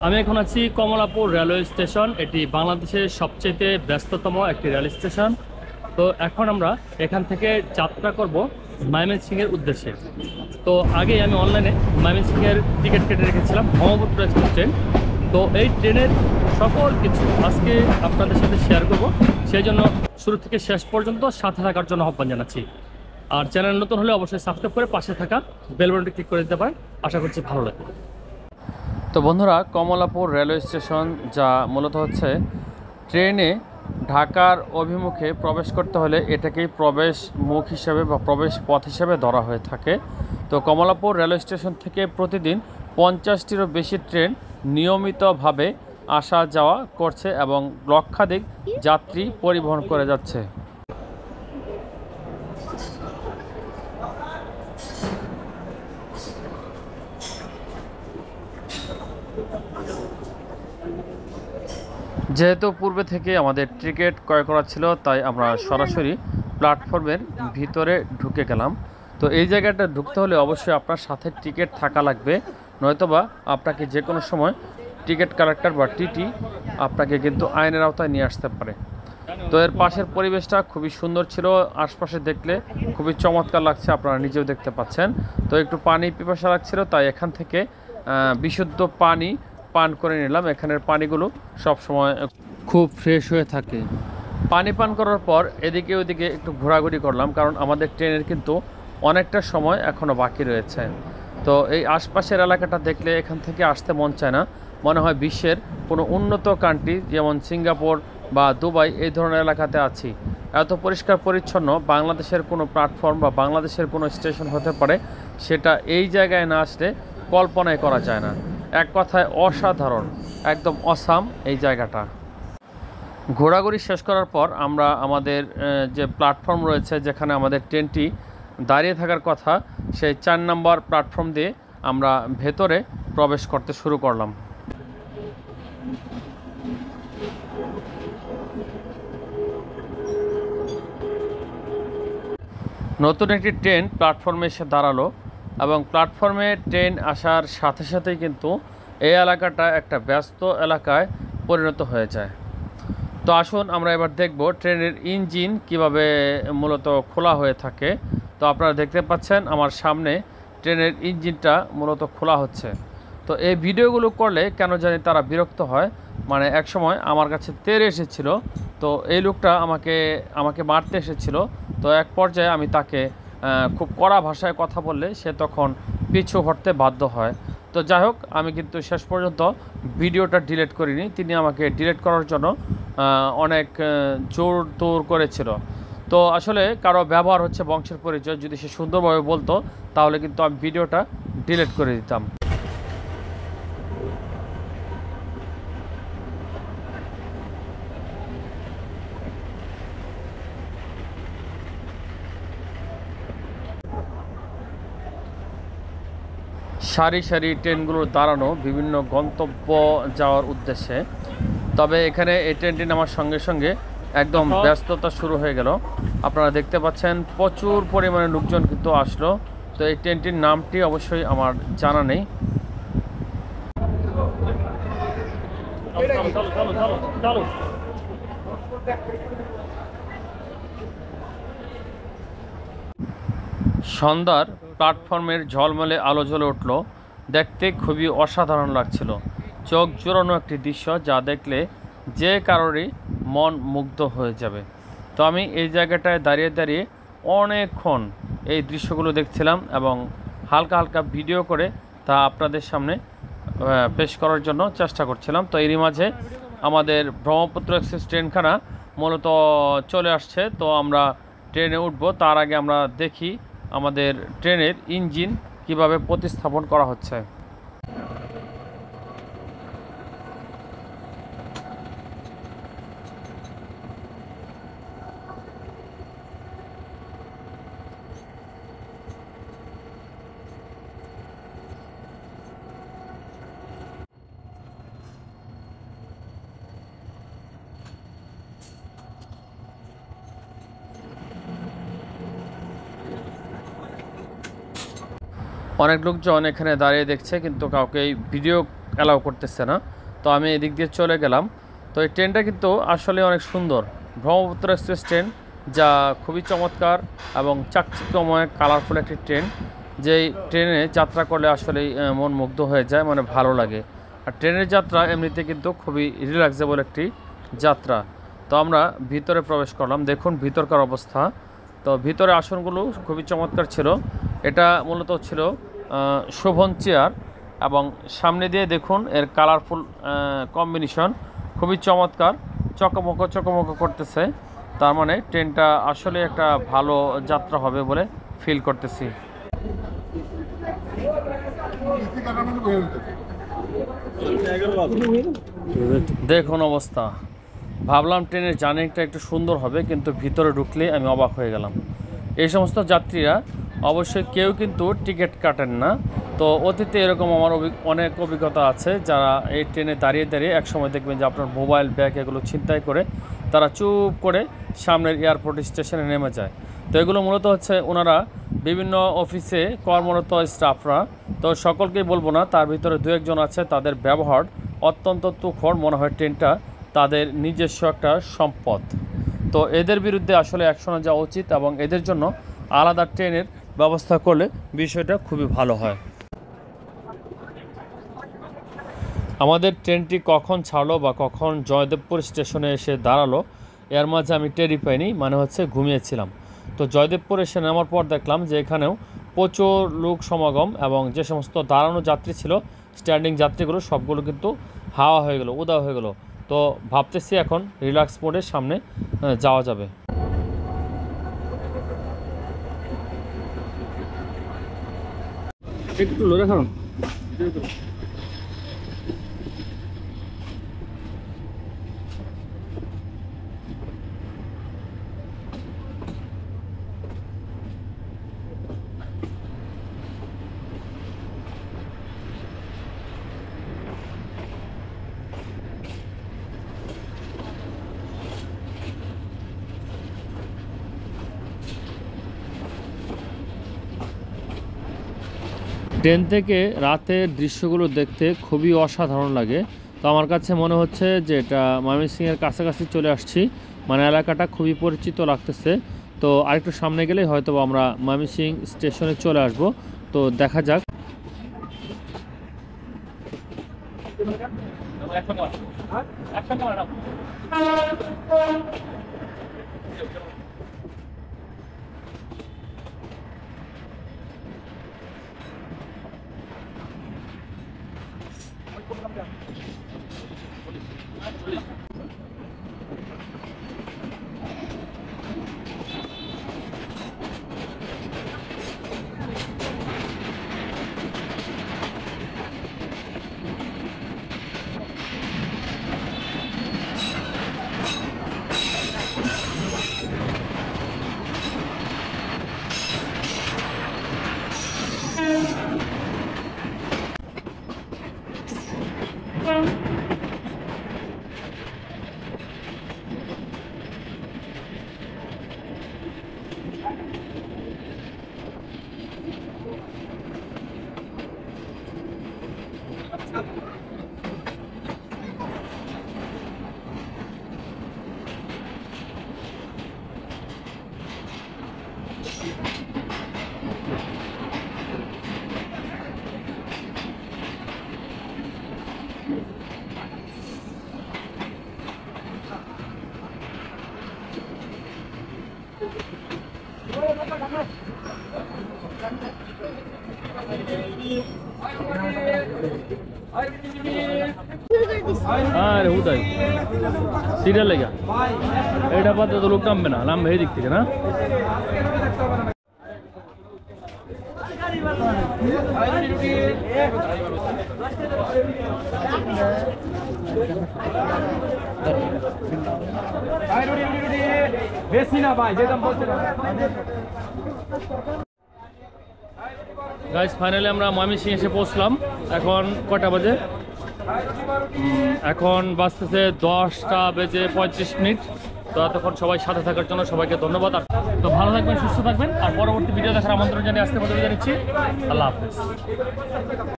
আমি এখন আছি কমলাপুর রেলওয়ে স্টেশন। এটি বাংলাদেশের সবচেয়ে ব্যস্ততম একটি রেল স্টেশন। তো এখন আমরা এখান থেকে যাত্রা করব ময়মনসিংহের উদ্দেশ্যে। তো আগে আমি অনলাইনে ময়মনসিংহের টিকিট কেটে রেখেছিলাম ব্রহ্মপুত্র এক্সপ্রেস ট্রেন। তো এই ট্রেনের সকল কিছু আজকে আপনাদের সাথে শেয়ার করব। সেই জন্য শুরু থেকে শেষ পর্যন্ত সাথে থাকার জন্য আহ্বান জানাচ্ছি। আর চ্যানেল নতুন হলে অবশ্যই সাবস্ক্রাইব করে পাশে থাকা বেল বাটনটি ক্লিক করে দিতে পারেন। আশা করছি ভালো লাগবে। তো বন্ধুরা, কমলাপুর রেলওয়ে স্টেশন, যা মূলত হচ্ছে ট্রেনে ঢাকার অভিমুখে প্রবেশ করতে হলে এটাকেই প্রবেশ মুখ হিসেবে বা প্রবেশ পথ হিসেবে ধরা হয়ে থাকে। তো কমলাপুর রেলওয়ে স্টেশন থেকে প্রতিদিন 50টিরও বেশি ট্রেন নিয়মিতভাবে আসা যাওয়া করছে এবং লক্ষাধিক যাত্রী পরিবহন করে যাচ্ছে। যেহেতু পূর্বে থেকে আমাদের টিকিট ক্রয় করা ছিল, তাই আমরা সরাসরি প্ল্যাটফর্মের ভিতরে ঢুকে গেলাম। তো এই জায়গাটা ঢুকতে হলে অবশ্যই আপনার সাথে টিকিট থাকা লাগবে, নয়তোবা আপনাকে যে কোনো সময় টিকিট কালেক্টর বা টিটি আপনাকে কিন্তু আইনের আওতায় নিয়ে আসতে পারে। তো এর পাশের পরিবেশটা খুবই সুন্দর ছিল, আশপাশে দেখলে খুবই চমৎকার লাগছে, আপনারা নিজেও দেখতে পাচ্ছেন। তো একটু পানি পিপাসা লাগছিল, তাই এখান থেকে বিশুদ্ধ পানি পান করে নিলাম। এখানের পানিগুলো সব সময় খুব ফ্রেশ হয়ে থাকে। পানি পান করার পর এদিকে ওদিকে একটু ঘোরাঘুরি করলাম, কারণ আমাদের ট্রেনের কিন্তু অনেকটা সময় এখনও বাকি রয়েছে। তো এই আশপাশের এলাকাটা দেখলে এখান থেকে আসতে মন চায় না, মনে হয় বিশ্বের কোনো উন্নত কান্ট্রি যেমন সিঙ্গাপুর বা দুবাই এই ধরনের এলাকাতে আছি। এত পরিষ্কার পরিচ্ছন্ন বাংলাদেশের কোনো প্ল্যাটফর্ম বা বাংলাদেশের কোনো স্টেশন হতে পারে, সেটা এই জায়গায় না আসলে কল্পনাই করা যায় না। এক কথায় অসাধারণ, একদম অসাম এই জায়গাটা। ঘোরাঘুরি শেষ করার পর আমরা আমাদের যে প্ল্যাটফর্ম রয়েছে, যেখানে আমাদের ট্রেনটি দাঁড়িয়ে থাকার কথা, সেই 4 নম্বর প্ল্যাটফর্ম দিয়ে আমরা ভেতরে প্রবেশ করতে শুরু করলাম। নতুন একটি ট্রেন প্ল্যাটফর্মে এসে দাঁড়ালো এবং প্ল্যাটফর্মে ট্রেন আসার সাথে সাথেই কিন্তু এই এলাকাটা একটা ব্যস্ত এলাকায় পরিণত হয়ে যায়। তো আসুন আমরা এবার দেখব ট্রেনের ইঞ্জিন কিভাবে মূলত খোলা হয়ে থাকে। তো আপনারা দেখতে পাচ্ছেন আমার সামনে ট্রেনের ইঞ্জিনটা মূলত খোলা হচ্ছে। তো এই ভিডিওগুলো করলে কেন জানি তারা বিরক্ত হয়, মানে এক সময় আমার কাছে তেড়ে এসেছিল। তো এই লোকটা আমাকে মারতে এসেছিল। তো এক পর্যায়ে আমি তাকে খুব কড়া ভাষায় কথা বললে সে তখন পিছু হটতে বাধ্য হয়। তো যাই হোক, আমি কিন্তু শেষ পর্যন্ত ভিডিওটা ডিলিট করিনি। তিনি আমাকে ডিলিট করার জন্য অনেক জোর তোর করেছিল। তো আসলে কারো ব্যবহার হচ্ছে বংশের পরিচয়, যদি সে সুন্দরভাবে বলতো তাহলে কিন্তু আমি ভিডিওটা ডিলিট করে দিতাম। সারি সারি ট্রেনগুলোর দাঁড়ানো বিভিন্ন গন্তব্য যাওয়ার উদ্দেশ্যে। তবে এখানে এই ট্রেনটি নামার সঙ্গে সঙ্গে একদম ব্যস্ততা শুরু হয়ে গেল। আপনারা দেখতে পাচ্ছেন প্রচুর পরিমাণে লোকজন কিন্তু আসলো। তো এই ট্রেনটির নামটি অবশ্যই আমার জানা নেই। সন্ধ্যার প্ল্যাটফর্মের ঝলমলে আলো জ্বলে উঠল, দেখতে খুবই অসাধারণ লাগছিল। চোখ জোড়ানো একটি দৃশ্য, যা দেখলে যে কারোরই মন মুগ্ধ হয়ে যাবে। তো আমি এই জায়গাটায় দাঁড়িয়ে দাঁড়িয়ে অনেকক্ষণ এই দৃশ্যগুলো দেখছিলাম এবং হালকা হালকা ভিডিও করে তা আপনাদের সামনে পেশ করার জন্য চেষ্টা করছিলাম। তো এরই মাঝে আমাদের ব্রহ্মপুত্র এক্সপ্রেস ট্রেনখানা মূলত চলে আসছে। তো আমরা ট্রেনে উঠব, তার আগে আমরা দেখি আমাদের ট্রেনের ইঞ্জিন কিভাবে প্রতিস্থাপন করা হচ্ছে। অনেক লোকজন এখানে দাঁড়িয়ে দেখছে, কিন্তু কাউকে ভিডিও অ্যালাউ করতেছে না। তো আমি এদিক দিয়ে চলে গেলাম। তো এই ট্রেনটা কিন্তু আসলে অনেক সুন্দর, ব্রহ্মপুত্র এক্সপ্রেস ট্রেন, যা খুবই চমৎকার এবং চাকচিক্যময় কালারফুল একটি ট্রেন। যেই ট্রেনে যাত্রা করলে আসলেই মন মুগ্ধ হয়ে যায়, মানে ভালো লাগে। আর ট্রেনের যাত্রা এমনিতে কিন্তু খুবই রিল্যাক্সেবল একটি যাত্রা। তো আমরা ভিতরে প্রবেশ করলাম, দেখুন ভিতরকার অবস্থা। তো ভিতরে আসনগুলো খুবই চমৎকার ছিল। এটা মূলত ছিল শোভন চেয়ার, এবং সামনে দিয়ে দেখুন এর কালারফুল কম্বিনেশন খুবই চমৎকার, চকমক করতেছে। তার মানে ট্রেনটা আসলে একটা ভালো যাত্রা হবে বলে ফিল করতেছি। দেখুন অবস্থা, ভাবলাম ট্রেনের জার্নিটা একটু সুন্দর হবে, কিন্তু ভিতরে ঢুকলে আমি অবাক হয়ে গেলাম। এই সমস্ত যাত্রীরা অবশ্যই কেউ কিন্তু টিকিট কাটেন না। তো অতীতে এরকম আমার অনেক অভিজ্ঞতা আছে, যারা এই ট্রেনে দাঁড়িয়ে দাঁড়িয়ে একসময় দেখবেন যে আপনার মোবাইল ব্যাগ এগুলো ছিনতাই করে তারা চুপ করে সামনের এয়ারপোর্ট স্টেশনে নেমে যায়। তো এগুলো মূলত হচ্ছে ওনারা বিভিন্ন অফিসে কর্মরত স্টাফরা। তো সকলকেই বলবো না, তার ভিতরে দু একজন আছে, তাদের ব্যবহার অত্যন্ত তুখর, মনে হয় ট্রেনটা তাদের নিজস্ব একটা সম্পদ। তো এদের বিরুদ্ধে আসলে অ্যাকশন যাওয়া উচিত, এবং এদের জন্য আলাদা ট্রেনের ব্যবস্থা করলে বিষয়টা খুবই ভালো হয়। আমাদের ট্রেনটি কখন ছাড়লো বা কখন জয়দেবপুর স্টেশনে এসে দাঁড়ালো, এর মাঝে আমি টেরই পাইনি, মানে হচ্ছে ঘুমিয়েছিলাম। তো জয়দেবপুর এসে নামার পর দেখলাম যে এখানেও প্রচুর লোক সমাগম, এবং যে সমস্ত দাঁড়ানো যাত্রী ছিল, স্ট্যান্ডিং যাত্রীগুলো সবগুলো কিন্তু হাওয়া হয়ে গেলো, উদা হয়ে গেলো। তো ভাবতেছি এখন রিল্যাক্স মোডের সামনে যাওয়া যাবে। একটু লোরে কারণ ট্রেন থেকে রাতের দৃশ্যগুলো দেখতে খুবই অসাধারণ লাগে। তো আমার কাছে মনে হচ্ছে যে এটা ময়মনসিংহের কাছাকাছি চলে আসছি, মানে এলাকাটা খুবই পরিচিত লাগতেছে। তো আরেকটু সামনে গেলেই হয়তো আমরা ময়মনসিংহ স্টেশনে চলে আসব। তো দেখা যাক। আরে উদয় সিরিয়াল লেগা এটা বাদে তো লোক নামবে না, নামবে এই দিক থেকে না। বেশি না ভাই, যেটা বলতে গাইস, ফাইনালি আমরা ময়মনসিংহ এসে পৌঁছলাম। এখন কটা বাজে? এখন বাজতেছে 10:35। তো এতক্ষণ সবাই সাথে থাকার জন্য সবাইকে ধন্যবাদ। তো ভালো থাকবেন, সুস্থ থাকবেন, আর পরবর্তী ভিডিও দেখার আমন্ত্রণ জানিয়ে আজকে পর্যন্ত জানাচ্ছি। আল্লাহ হাফেজ।